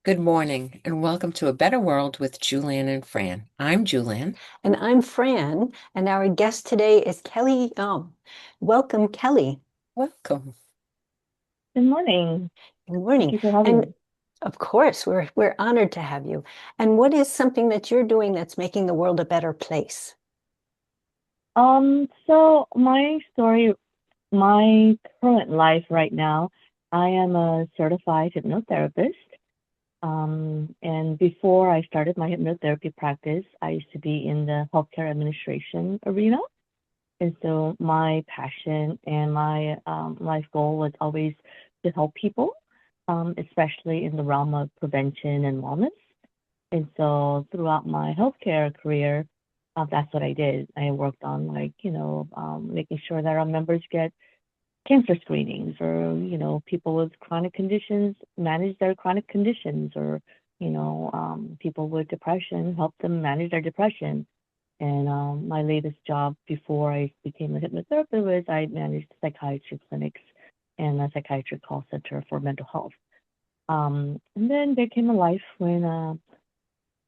Good morning, and welcome to A Better World with Julann and Fran. I'm Julann. And I'm Fran, and our guest today is Kelly Eom. Welcome, Kelly. Welcome. Good morning. Good Thank morning. you for having And me. of course, we're honored to have you. And what is something that you're doing that's making the world a better place? So my story, my current life right now, I am a certified hypnotherapist. And before I started my hypnotherapy practice, I used to be in the healthcare administration arena. And so my passion and my life goal was always to help people, especially in the realm of prevention and wellness. And so throughout my healthcare career, that's what I did. I worked on making sure that our members get cancer screenings or, people with chronic conditions, manage their chronic conditions or, people with depression, help them manage their depression. And my latest job before I became a hypnotherapist was I managed psychiatry clinics and a psychiatry call center for mental health. And then there came a life when time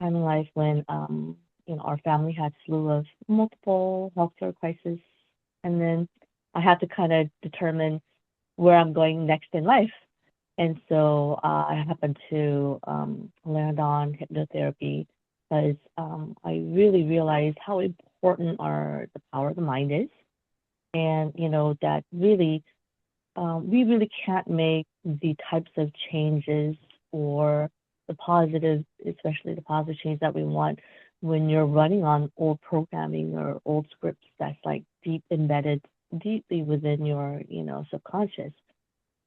in life when our family had slew of multiple healthcare crises, and then I had to kind of determine where I'm going next in life. And so I happened to land on hypnotherapy because I really realized how important the power of the mind is, and that really we really can't make the types of changes or the positive, especially the positive change that we want when you're running on old programming or old scripts that's like deep embedded deeply within your, subconscious.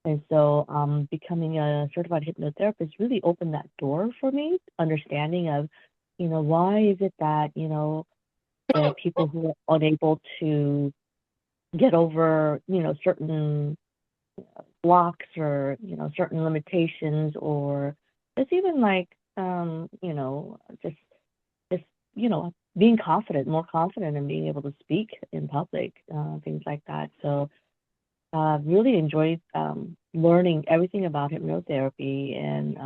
And so becoming a certified hypnotherapist really opened that door for me, understanding of, why is it that, there are people who are unable to get over, certain blocks or certain limitations or it's even like just just being confident, more confident in being able to speak in public, things like that. So really enjoyed learning everything about hypnotherapy and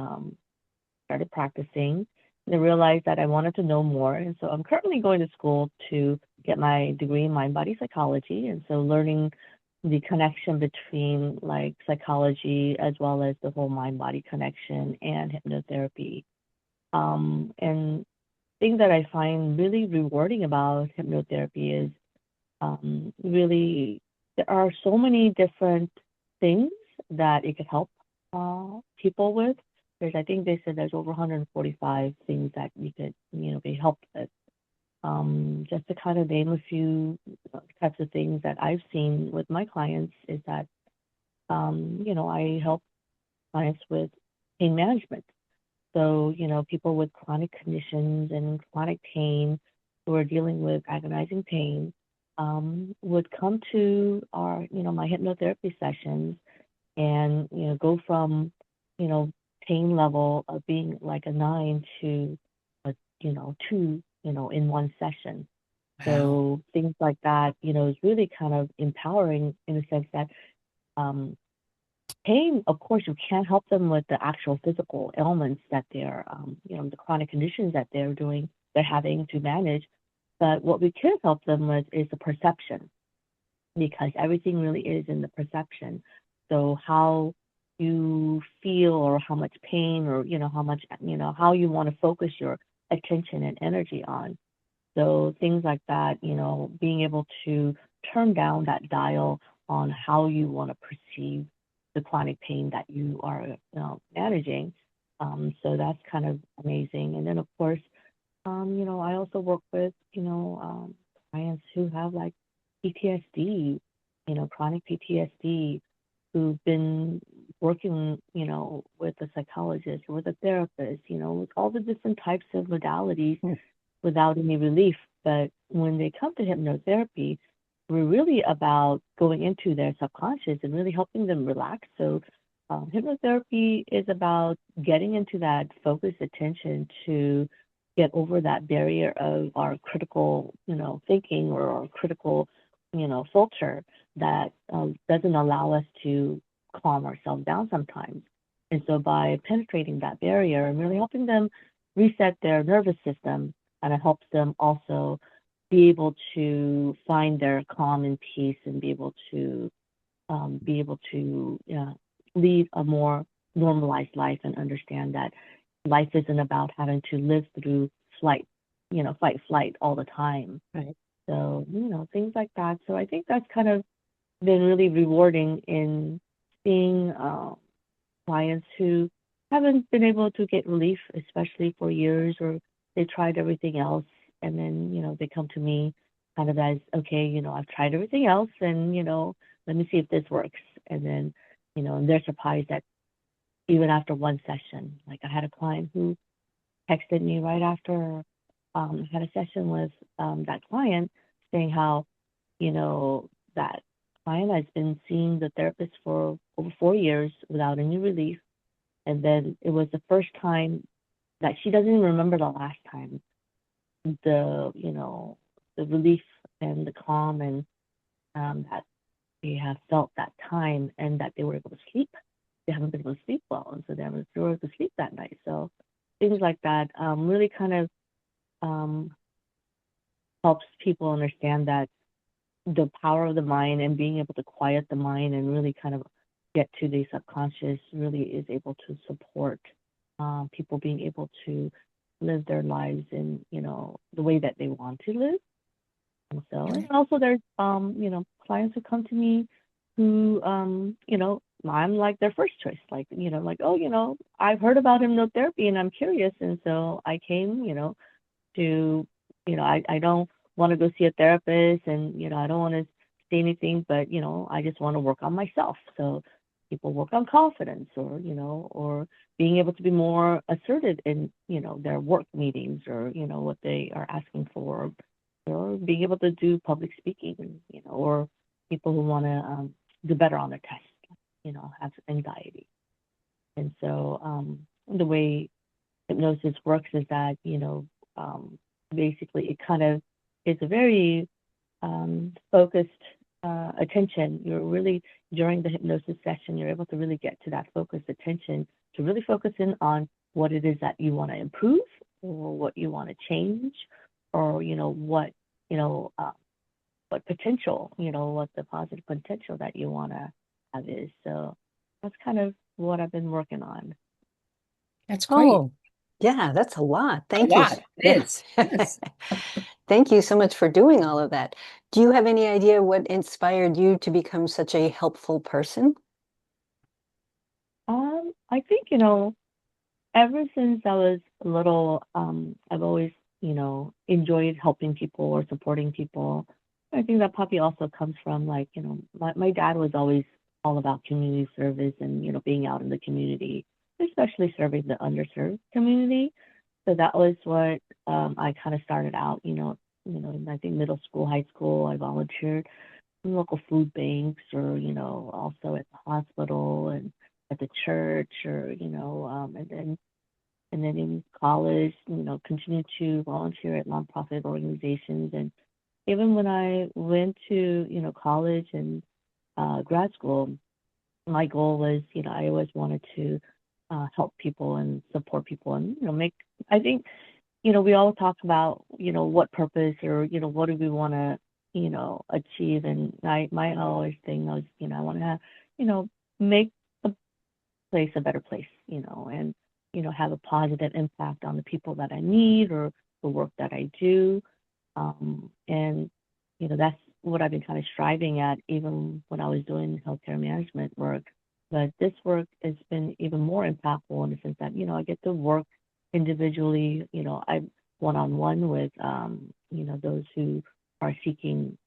started practicing and I realized that I wanted to know more. And so I'm currently going to school to get my degree in mind body psychology. And so learning the connection between like psychology as well as the whole mind body connection and hypnotherapy. And thing that I find really rewarding about hypnotherapy is really there are so many different things that it could help people with. I think they said there's over 145 things that you could, be helped with. Just to kind of name a few types of things that I've seen with my clients is that, I help clients with pain management. So, people with chronic conditions and chronic pain who are dealing with agonizing pain would come to my hypnotherapy sessions and, go from, you know, pain level of being like a 9 to a, 2, in one session. Wow. So things like that, is really kind of empowering in the sense that um, pain, of course, you can't help them with the actual physical ailments that the chronic conditions that they're having to manage. But what we can help them with is the perception, because everything really is in the perception. So how you feel or how much pain or, how much, how you want to focus your attention and energy on. So things like that, being able to turn down that dial on how you want to perceive the chronic pain that you are managing. So that's kind of amazing. And then of course, I also work with, clients who have like PTSD, chronic PTSD, who've been working, with a psychologist or with a therapist, with all the different types of modalities Hmm. without any relief. But when they come to hypnotherapy, we're really about going into their subconscious and really helping them relax. So hypnotherapy is about getting into that focused attention to get over that barrier of our critical, thinking or our critical, filter that doesn't allow us to calm ourselves down sometimes. And so by penetrating that barrier and really helping them reset their nervous system, and it helps them also be able to find their calm and peace and be able to lead a more normalized life and understand that life isn't about having to live through flight, fight, flight all the time. Right. So, things like that. So I think that's kind of been really rewarding in seeing clients who haven't been able to get relief, especially for years, or they tried everything else. And then, they come to me kind of as, okay, I've tried everything else and, let me see if this works. And then, and they're surprised that even after one session, like I had a client who texted me right after I had a session with that client saying how, that client has been seeing the therapist for over 4 years without any relief. And then it was the first time that she doesn't even remember the last time the relief and the calm and that they have felt that time and that they were able to sleep. They haven't been able to sleep well, and so they were able to sleep that night. So things like that really kind of um, helps people understand that the power of the mind and being able to quiet the mind and really kind of get to the subconscious really is able to support people being able to live their lives in the way that they want to live. And so, and also there's clients who come to me who I'm like their first choice, like like, oh, I've heard about hypnotherapy and I'm curious, and so I came to I don't want to go see a therapist, and I don't want to say anything, but I just want to work on myself. So people work on confidence, or being able to be more assertive in their work meetings, or what they are asking for, or being able to do public speaking, or people who want to do better on their test, have anxiety. And so the way hypnosis works is that basically it kind of is a very focused attention. You're really, during the hypnosis session, you're able to really get to that focused attention to really focus in on what it is that you want to improve, or what you want to change, or what potential, what the positive potential that you want to have is. So that's kind of what I've been working on. That's great. Oh, yeah, that's a lot. A Thank you. lot. It Yeah. is. Yes. Thank you so much for doing all of that. Do you have any idea what inspired you to become such a helpful person? I think, ever since I was little, I've always, enjoyed helping people or supporting people. I think that probably also comes from, like, my dad was always all about community service and, being out in the community, especially serving the underserved community. So that was what I kind of started out, in, I think, middle school, high school. I volunteered in local food banks, or, also at the hospital and at the church, or, and then in college, continued to volunteer at nonprofit organizations. And even when I went to, college and grad school, my goal was, I always wanted to help people and support people and, I think, we all talk about, what purpose, or, what do we want to, achieve. And my always thing was, I want to, make the place a better place, and, have a positive impact on the people that I meet, or the work that I do. And, that's what I've been kind of striving at, even when I was doing healthcare management work. But this work has been even more impactful in the sense that, I get to work individually, I one-on-one with, those who are seeking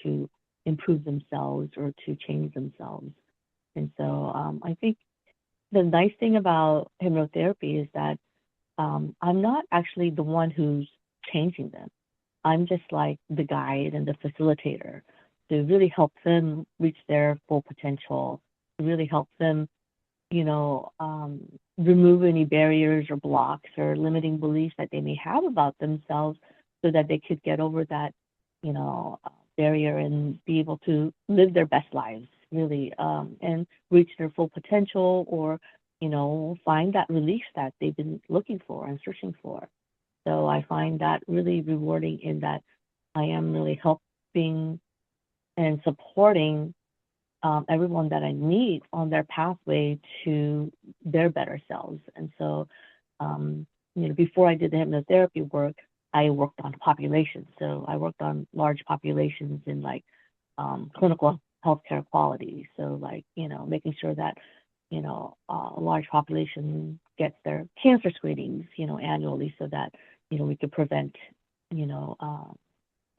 to improve themselves or to change themselves. And so I think the nice thing about hypnotherapy is that I'm not actually the one who's changing them. I'm just like the guide and the facilitator to really help them reach their full potential, to really help them, remove any barriers or blocks or limiting beliefs that they may have about themselves, so that they could get over that, barrier and be able to live their best lives, really, and reach their full potential, or find that relief that they've been looking for and searching for. So I find that really rewarding in that I am really helping and supporting everyone that I meet on their pathway to their better selves. And so, before I did the hypnotherapy work, I worked on populations. So I worked on large populations in like clinical healthcare quality. So like, making sure that, a large population gets their cancer screenings, annually so that, we could prevent, you know,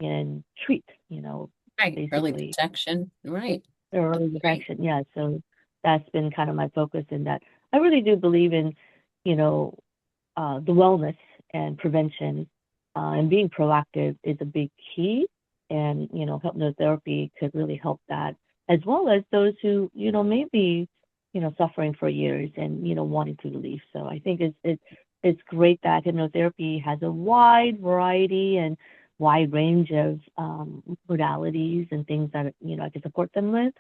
and treat, Right. Early basically detection. Right. That's early great. detection. Yeah, so that's been kind of my focus in that. I really do believe in, you know, the wellness and prevention, and being proactive is a big key. And, hypnotherapy could really help that, as well as those who, may be, suffering for years and, wanting to relieve. So I think it's great that hypnotherapy has a wide variety and wide range of modalities and things that, I can support them with.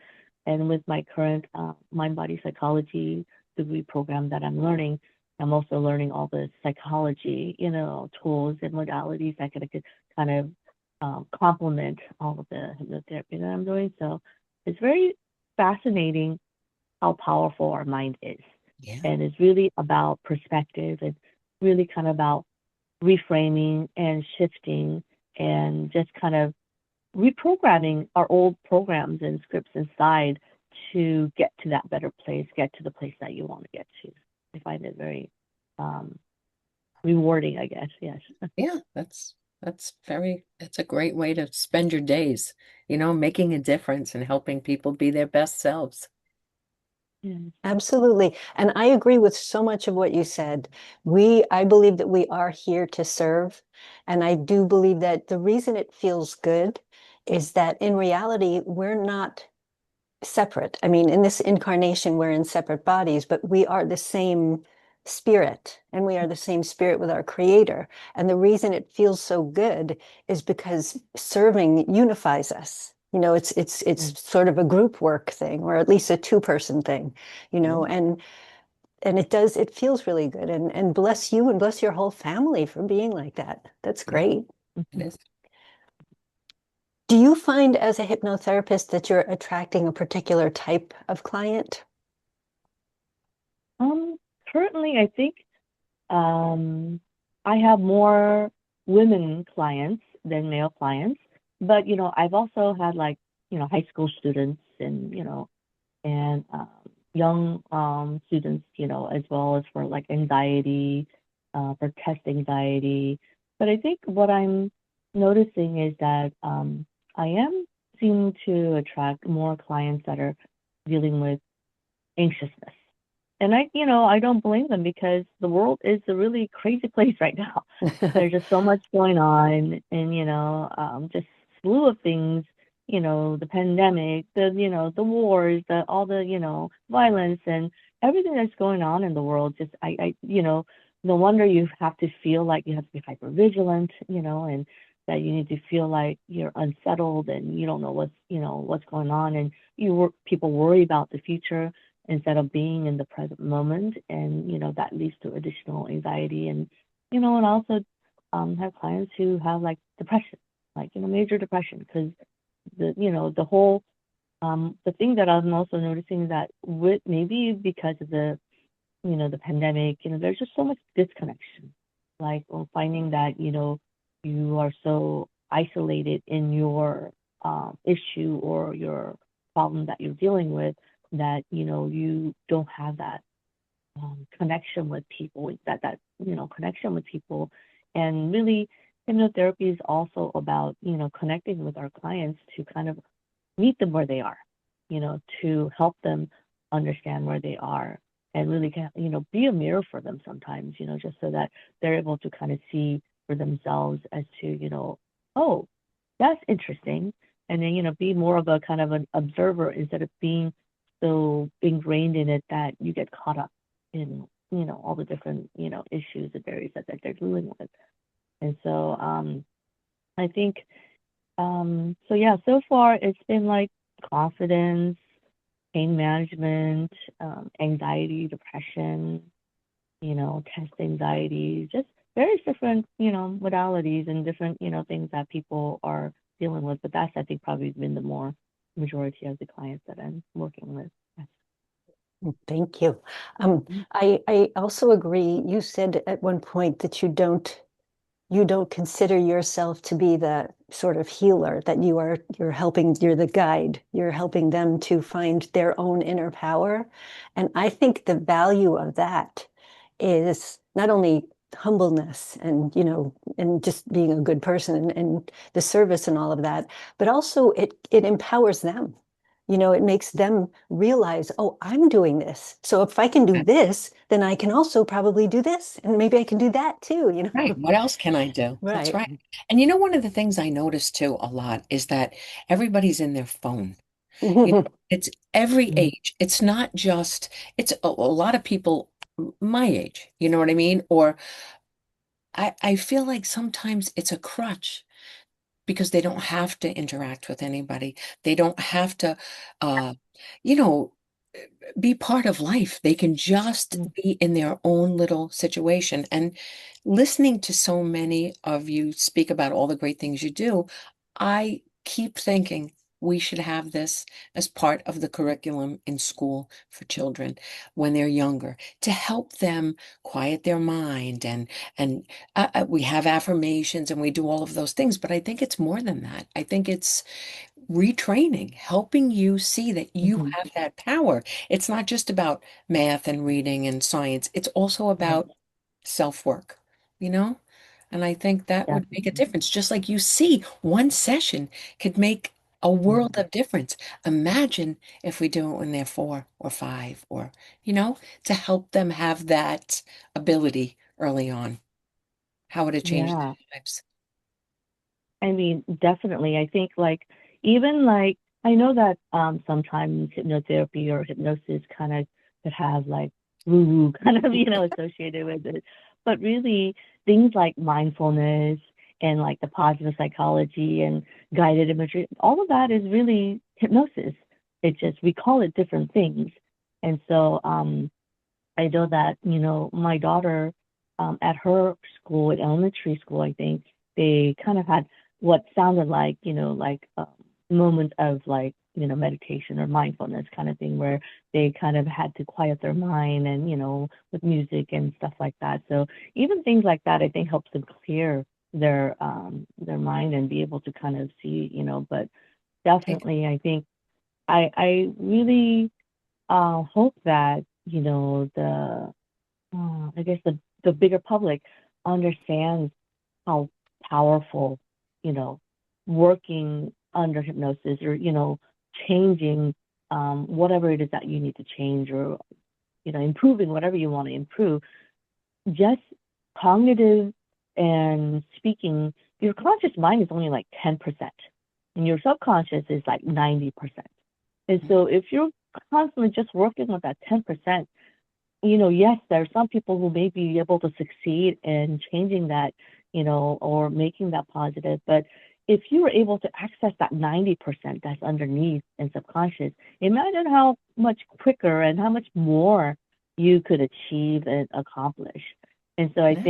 And with my current mind body psychology degree program that I'm learning, I'm also learning all the psychology, tools and modalities that could kind of complement all of the hypnotherapy that I'm doing. So it's very fascinating how powerful our mind is. Yeah. And it's really about perspective. It's really kind of about reframing and shifting and just kind of reprogramming our old programs and scripts inside to get to that better place, get to the place that you want to get to. I find it very um, rewarding, I guess. Yes. Yeah. That's a great way to spend your days, making a difference and helping people be their best selves. Yes. Absolutely. And I agree with so much of what you said. I believe that we are here to serve. And I do believe that the reason it feels good is that in reality, we're not separate. I mean, in this incarnation, we're in separate bodies, but we are the same spirit, and we are the same spirit with our creator. And the reason it feels so good is because serving unifies us. Yes. It's sort of a group work thing, or at least a two-person thing, Yeah. and it feels really good. And bless you and bless your whole family for being like that. That's Yeah. great. It is. Do you find as a hypnotherapist that you're attracting a particular type of client? Um, Currently, I think um, I have more women clients than male clients, but I've also had like high school students and young students, as well as for like anxiety, for test anxiety. But I think what I'm noticing is that I am seeming to attract more clients that are dealing with anxiousness. And I don't blame them because the world is a really crazy place right now. There's just so much going on, and just slew of things. The pandemic, the wars, all the violence and everything that's going on in the world. Just no wonder you have to feel like you have to be hyper vigilant, and that you need to feel like you're unsettled and you don't know what's going on, and people worry about the future instead of being in the present moment, and that leads to additional anxiety, and also have clients who have like depression, like major depression, because the whole the thing that I'm also noticing is that with maybe because of the pandemic, there's just so much disconnection. Like finding that you are so isolated in your issue or your problem that you're dealing with, that you don't have that connection with people, that connection with people. And really, hypnotherapy is also about connecting with our clients to kind of meet them where they are, to help them understand where they are, and really be a mirror for them sometimes, just so that they're able to kind of see for themselves as to oh, that's interesting. And then be more of a kind of an observer instead of being so ingrained in it that you get caught up in all the different issues and barriers that they're dealing with. And so I think so yeah, so far it's been like confidence, pain management, anxiety, depression, test anxiety, just various different, modalities and different, things that people are dealing with. But that's, I think, probably been the more majority of the clients that I'm working with. Thank you. Mhm. I also agree. You said at one point that you don't consider yourself to be the sort of healer, that you're helping, you're the guide, you're helping them to find their own inner power. And I think the value of that is not only humbleness and and just being a good person and the service and all of that, but also it empowers them. It makes them realize, oh, I'm doing this. So if I can do this, then I can also probably do this, and maybe I can do that too. Right. What else can I do? That's Right. right. And one of the things I notice too a lot is that everybody's in their phone. It's every Mm. age. It's not just, it's a lot of people my age, you know what I mean? Or I feel like sometimes it's a crutch because they don't have to interact with anybody. They don't have to, uh, you know, be part of life. They can just Mm. be in their own little situation. And listening to so many of you speak about all the great things you do, I keep thinking we should have this as part of the curriculum in school for children when they're younger to help them quiet their mind and we have affirmations and we do all of those things, but I think it's more than that. I think it's retraining, helping you see that you Mhm. have that power. It's not just about math and reading and science, it's also Right. about self-work, you know? And I think that would make a Definitely. difference. Just like you see, one session could make a world Mhm. of difference. Imagine if we do it when they're 4 or 5 or, to help them have that ability early on. How would it change Yeah. their lives? I mean, definitely. I think like even like I know that sometimes hypnotherapy or hypnosis kind of could have like woo-woo kind of, associated with it. But really things like mindfulness and like the positive psychology and guided imagery, all of that is really hypnosis. It just we call it different things. And so I know that, my daughter, at her school, at elementary school, I think they kind of had what sounded like, like a moment of like, meditation or mindfulness kind of thing where they kind of had to quiet their mind and, with music and stuff like that. So even things like that, I think helps them clear their mind and be able to kind of see, but Take definitely I think I really hope that, I guess the bigger public understands how powerful, you know, working under hypnosis or, changing whatever it is that you need to change or, improving whatever you want to improve. Just cognitive and speaking, your conscious mind is only like 10%, and your subconscious is like 90%. And so if you're constantly just working with that 10%, yes, there are some people who may be able to succeed in changing that, or making that positive. But if you were able to access that 90% that's underneath and subconscious, imagine how much quicker and how much more you could achieve and accomplish. And so Yeah.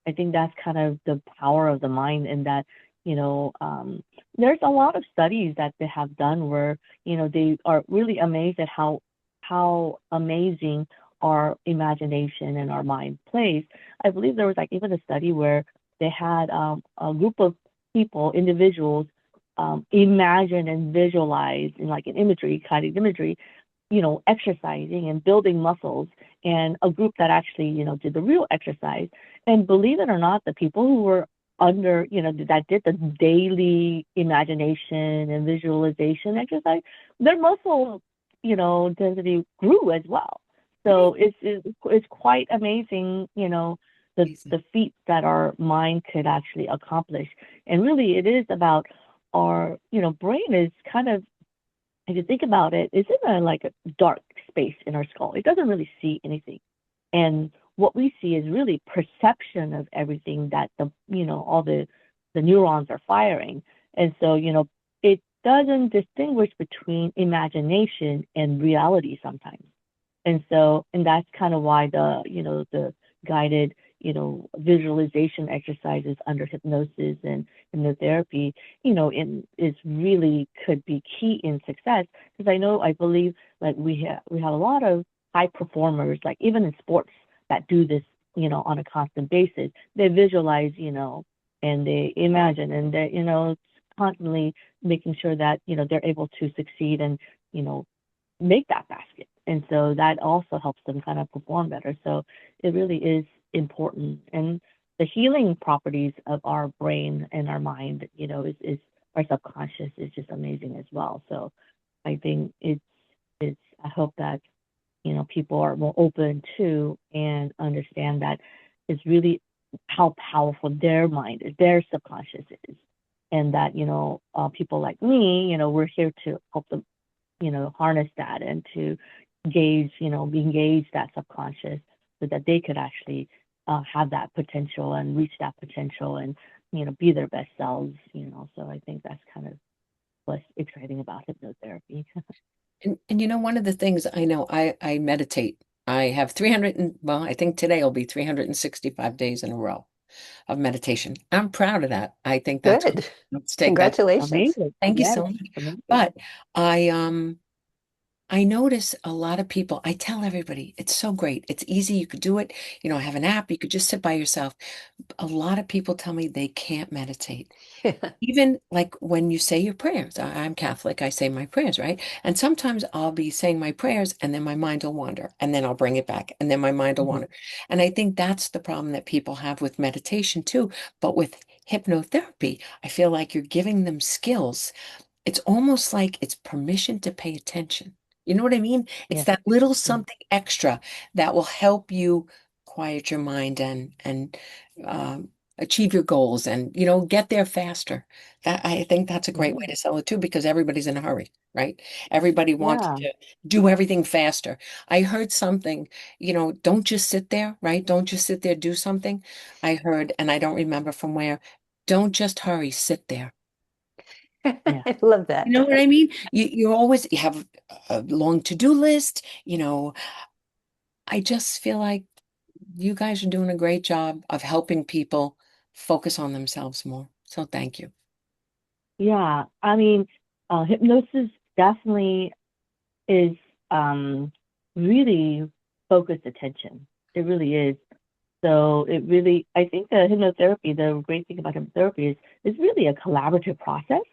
I think that's kind of the power of the mind, and that, you know, um, there's a lot of studies that they have done where, they are really amazed at how amazing our imagination and our mind plays. I believe there was like even a study where they had a group of people, individuals, imagine and visualize in like an imagery, kind of imagery, exercising and building muscles, and a group that actually, did the real exercise. And believe it or not, the people who were under, that did the daily imagination and visualization exercise, their muscle, density grew as well. Right. So it's quite amazing, Amazing. the feats that our mind could actually accomplish. And really, it is about our, brain is kind of, if you think about it, it's in like a dark space in our skull. It doesn't really see anything. And what we see is really perception of everything that all the neurons are firing. And so, it doesn't distinguish between imagination and reality sometimes. And that's kind of why the guided, visualization exercises under hypnosis and hypnotherapy, is really could be key in success. Because I believe like we have a lot of high performers, like even in sports that do this, on a constant basis. They visualize, and they imagine and they, constantly making sure that, they're able to succeed and, you know, make that basket. And so that also helps them kind of perform better. So it really is important. And the healing properties of our brain and our mind, is our subconscious is just amazing as well. So I think it's I hope that, people are more open to and understand that it's really how powerful their mind is, their subconscious is. And that, people like me, we're here to help them, harness that and to engage that subconscious so that they could actually have that potential and reach that potential and, be their best selves, So I think that's kind of what's exciting about hypnotherapy. And one of the things I know, I meditate. I have 300 well, I think today will be 365 days in a row of meditation. I'm proud of that. I think that's Good. let's take that. Congratulations. Amazing. Thank you Yes, so much. amazing. But I notice a lot of people, I tell everybody, it's so great. It's easy. You could do it. I have an app. You could just sit by yourself. A lot of people tell me they can't meditate. Even like when you say your prayers, I'm Catholic, I say my prayers, right? And sometimes I'll be saying my prayers and then my mind will wander and then I'll bring it back and then my mind will Mhm. wander. And I think that's the problem that people have with meditation too. But with hypnotherapy, I feel like you're giving them skills. It's almost like it's permission to pay attention. You know what I mean? It's Yes. that little Mm. something extra that will help you quiet your mind and um, achieve your goals and get there faster. That I think that's a great way Yeah. to sell it too, because everybody's in a hurry, right? Everybody wants Yeah. to do everything faster. I heard something, don't just sit there, right? Don't just sit there, do something. I heard, and I don't remember from where, don't just hurry, sit there. Yeah. I love You know that. what I mean? You have a long to-do list, I just feel like you guys are doing a great job of helping people focus on themselves more. So thank you. Yeah. I mean, hypnosis definitely is really focused attention. It really is. So I think the hypnotherapy, the great thing about hypnotherapy is really a collaborative process.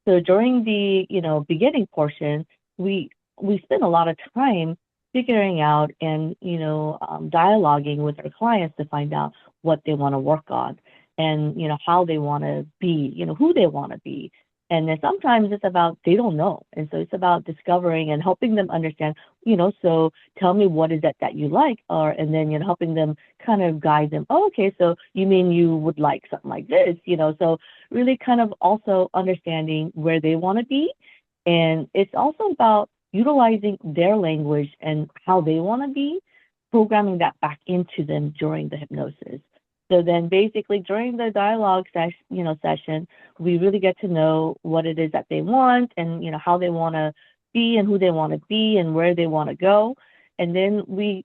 So during the, beginning portion, we we spend a lot of time figuring out and, dialoguing with our clients to find out what they want to work on and, how they want to be, who they want to be. And then sometimes it's about they don't know. And so it's about discovering and helping them understand, so tell me what is it that you like, or and then helping them kind of guide them. Oh, okay, so you mean you would like something like this, so really kind of also understanding where they want to be. And it's also about utilizing their language and how they want to be, programming that back into them during the hypnosis. So then basically during the dialogue session, we really get to know what it is that they want and, how they want to be and who they want to be and where they want to go. And then we,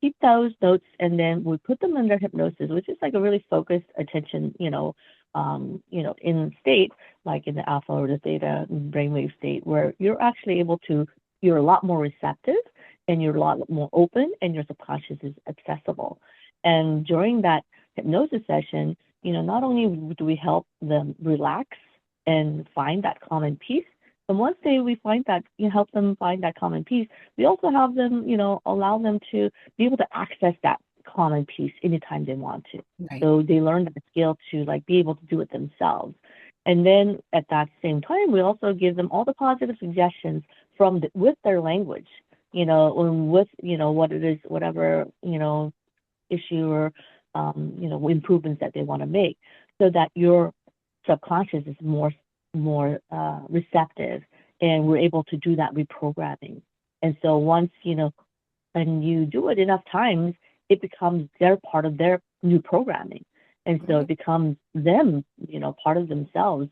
keep those notes and then we put them under hypnosis, which is like a really focused attention, in state, like in the alpha or the theta brainwave state, where you're a lot more receptive and you're a lot more open and your subconscious is accessible. And during that hypnosis session, not only do we help them relax and find that common peace, but once we find that, help them find that common peace, we also have them, allow them to be able to access that common peace anytime they want to. Right. So they learn the skill to like be able to do it themselves. And then at that same time, we also give them all the positive suggestions with their language, and with, what it is, whatever, issue or, improvements that they want to make so that your subconscious is more receptive and we're able to do that reprogramming. And so once, when you do it enough times, it becomes their part of their new programming. And so it becomes them, part of themselves.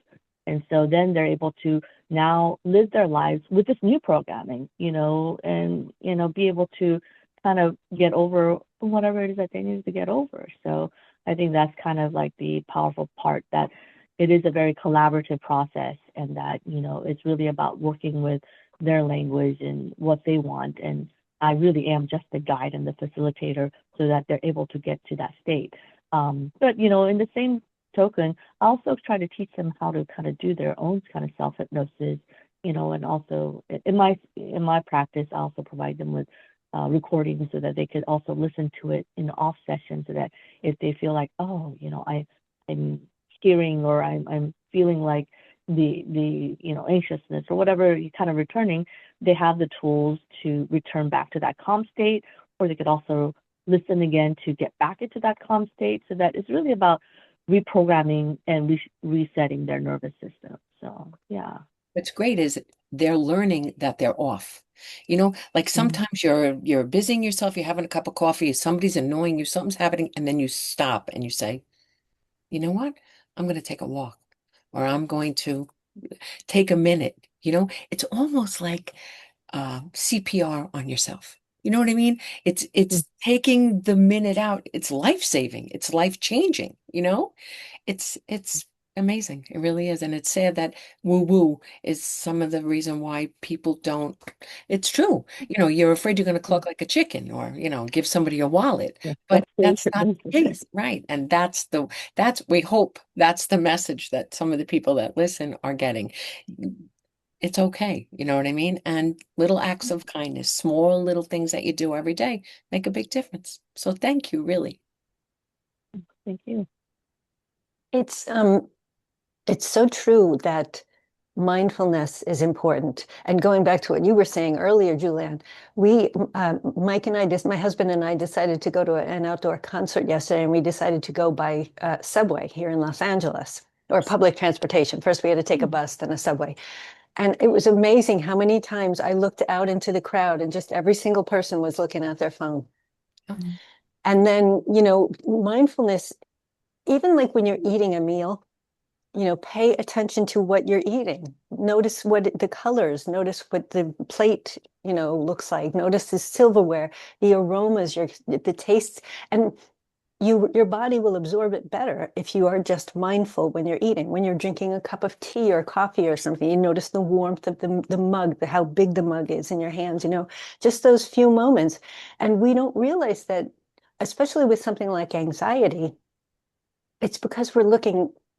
And so then they're able to now live their lives with this new programming, and, be able to kind of get over whatever it is that they need to get over. So I think that's kind of like the powerful part, that it is a very collaborative process, and that, it's really about working with their language and what they want. And I really am just the guide and the facilitator so that they're able to get to that state. But, in the same token, I also try to teach them how to kind of do their own kind of self-hypnosis, and also in my practice, I also provide them with recordings so that they could also listen to it in the off session, so that if they feel like, oh, I'm hearing, or I'm feeling like the anxiousness or whatever you kind of returning, they have the tools to return back to that calm state, or they could also listen again to get back into that calm state. So that it's really about reprogramming and resetting their nervous system. So yeah. What's great is they're learning that they're off. Like Mhm. sometimes you're busying yourself, you're having a cup of coffee, somebody's annoying you, something's happening, and then you stop and you say, you know what? I'm going to take a walk, or I'm going to take a minute. It's almost like CPR on yourself. You know what I mean? It's taking the minute out. It's life-saving. It's life-changing. It's amazing. It really is. And it's sad that woo-woo is some of the reason why people don't. It's true. You're afraid you're going to cluck like a chicken, or, give somebody a wallet. Yeah, But especially that's not the hypnosis. case, right? And we hope that's the message that some of the people that listen are getting. It's okay. You know what I mean? And little acts of kindness, small little things that you do every day make a big difference. So thank you, really. Thank you. It's it's so true that mindfulness is important. And going back to what you were saying earlier, Julianne, Mike and my husband and I decided to go to an outdoor concert yesterday, and we decided to go by subway here in Los Angeles, or public transportation. First, we had to take a bus, then a subway. And it was amazing how many times I looked out into the crowd and just every single person was looking at their phone. Mhm. And then, mindfulness, even like when you're eating a meal, pay attention to what you're eating. Notice what the colors, notice what the plate, looks like. Notice the silverware, the aromas, the tastes, and your body will absorb it better if you are just mindful when you're eating. When you're drinking a cup of tea or coffee or something, you notice the warmth of the mug, how big the mug is in your hands, just those few moments. And we don't realize that, especially with something like anxiety, it's because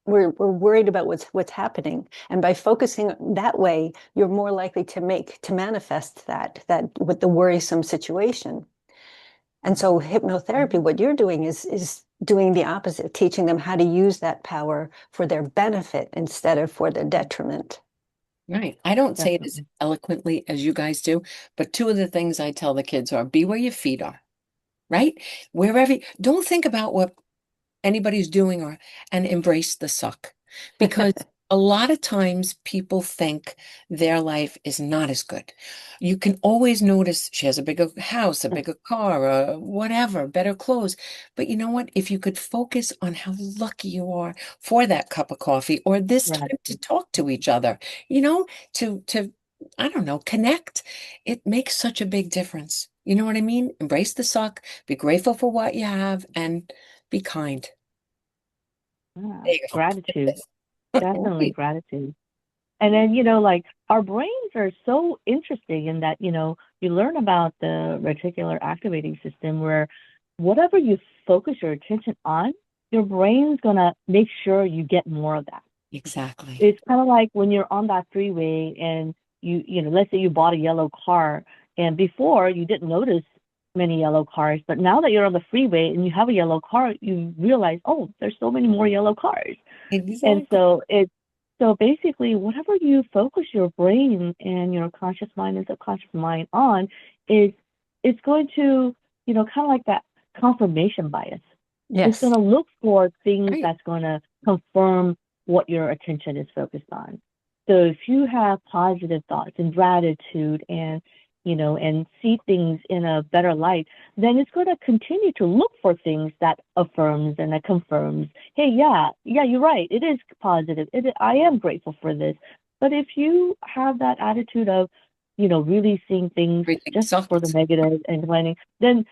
we're worried about what's happening. And by focusing that way, you're more likely to manifest that with the worrisome situation. And so hypnotherapy, what you're doing is doing the opposite, teaching them how to use that power for their benefit instead of for their detriment. Right. I don't say it as Definitely. eloquently as you guys do, but two of the things I tell the kids are be where your feet are, right? Don't think about what anybody's doing, and embrace the suck, because a lot of times people think their life is not as good. You can always notice she has a bigger house, a bigger car, whatever, better clothes. But you know what? If you could focus on how lucky you are for that cup of coffee, or this time to Gratitude. talk to each other, you know, to I don't know, connect, it makes such a big difference. You know what I mean? Embrace the suck, be grateful for what you have, and be kind. Yeah. There you Gratitude. go. Definitely Right. gratitude. And then, like our brains are so interesting in that, you learn about the reticular activating system, where whatever you focus your attention on, your brain's gonna make sure you get more of that. Exactly. It's kind of like when you're on that freeway and let's say you bought a yellow car, and before you didn't notice many yellow cars, but now that you're on the freeway and you have a yellow car, you realize, oh, there's so many more yellow cars. And Exactly. so basically, whatever you focus your brain and your conscious mind and subconscious mind on, is it's going to, kind of like that confirmation bias. It's going Yes. to look for things Right. that's going to confirm what your attention is focused on. So if you have positive thoughts and gratitude and and see things in a better light, then it's going to continue to look for things that affirms and that confirms, hey, yeah, you're right. It is positive. I am grateful for this. But if you have that attitude of, really seeing things Everything just for the sucks. negative and complaining, then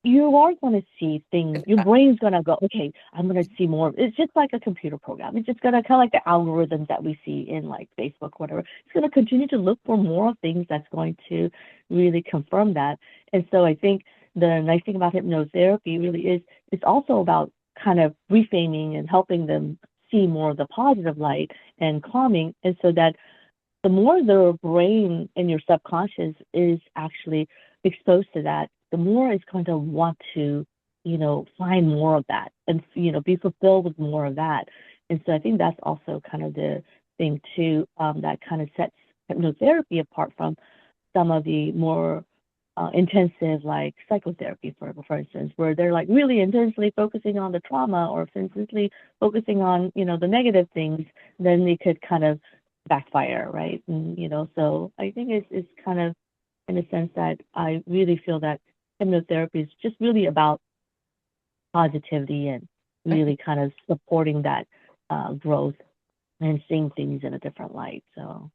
you are going to see things. Your brain's going to go, okay, I'm going to see more. It's just like a computer program. It's just going to kind of like the algorithms that we see in like Facebook, whatever. It's going to continue to look for more things that's going to really confirm that. And so I think the nice thing about hypnotherapy really is it's also about kind of reframing and helping them see more of the positive light and calming. And so that the more their brain and your subconscious is actually exposed to that, the more it's going to want to, find more of that and, be fulfilled with more of that. And so I think that's also kind of the thing too, that kind of sets hypnotherapy apart from some of the more intensive like psychotherapy for instance, where they're like really intensely focusing on the trauma or intensely focusing on, the negative things, then they could kind of backfire, right? And so I think it's kind of in a sense that I really feel that hypnotherapy is just really about positivity and Right. really kind of supporting that growth and seeing things in a different light. So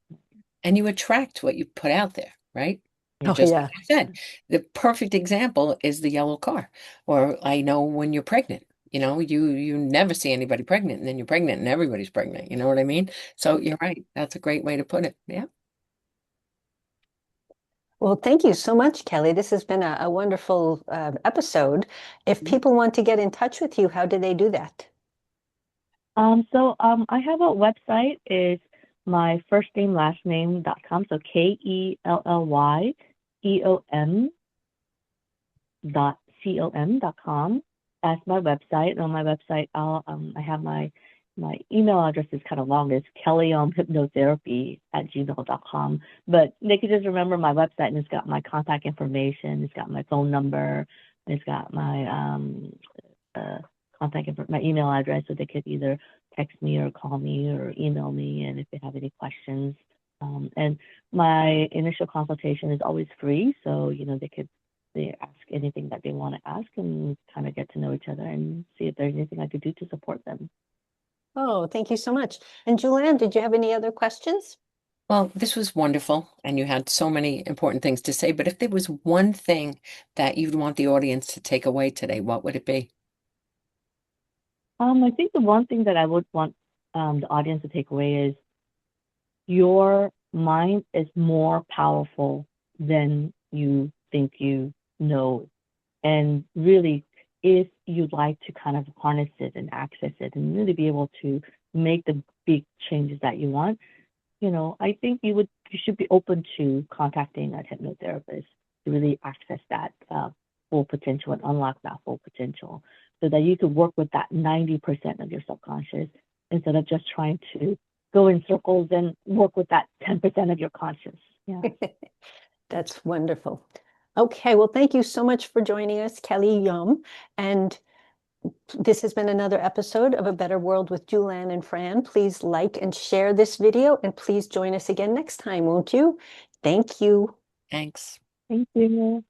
And you attract what you put out there, right? And Oh, just yeah. like I said, the perfect example is the yellow car. Or I know when you're pregnant, you never see anybody pregnant, and then you're pregnant and everybody's pregnant. You know what I mean? So you're right. That's a great way to put it. Yeah. Well, thank you so much, Kelly. This has been a wonderful episode. If people want to get in touch with you, how do they do that? I have a website. Is my first name, last name.com. So KELLYEOM.com. That's my website. And on my website, I have my email address is kind of long. It's kellyomhypnotherapy@gmail.com. But they could just remember my website and it's got my contact information. It's got my phone number. It's got my uh, my email address, so they could either text me or call me or email me, and if they have any questions. And my initial consultation is always free, so they ask anything that they want to ask and kind of get to know each other and see if there's anything I could do to support them. Oh, thank you so much. And Julann, did you have any other questions? Well, this was wonderful, and you had so many important things to say. But if there was one thing that you'd want the audience to take away today, what would it be? I think the one thing that I would want the audience to take away is your mind is more powerful than you think you know. And really, if you'd like to kind of harness it and access it and really be able to make the big changes that you want, I think you should be open to contacting a hypnotherapist to really access that full potential and unlock that full potential so that you can work with that 90% of your subconscious instead of just trying to go in circles and work with that 10% of your conscious. Yeah. That's wonderful. Okay, well, thank you so much for joining us, Kelly Eom. And this has been another episode of A Better World with Julann and Fran. Please like and share this video, and please join us again next time, won't you? Thank you. Thanks. Thank you.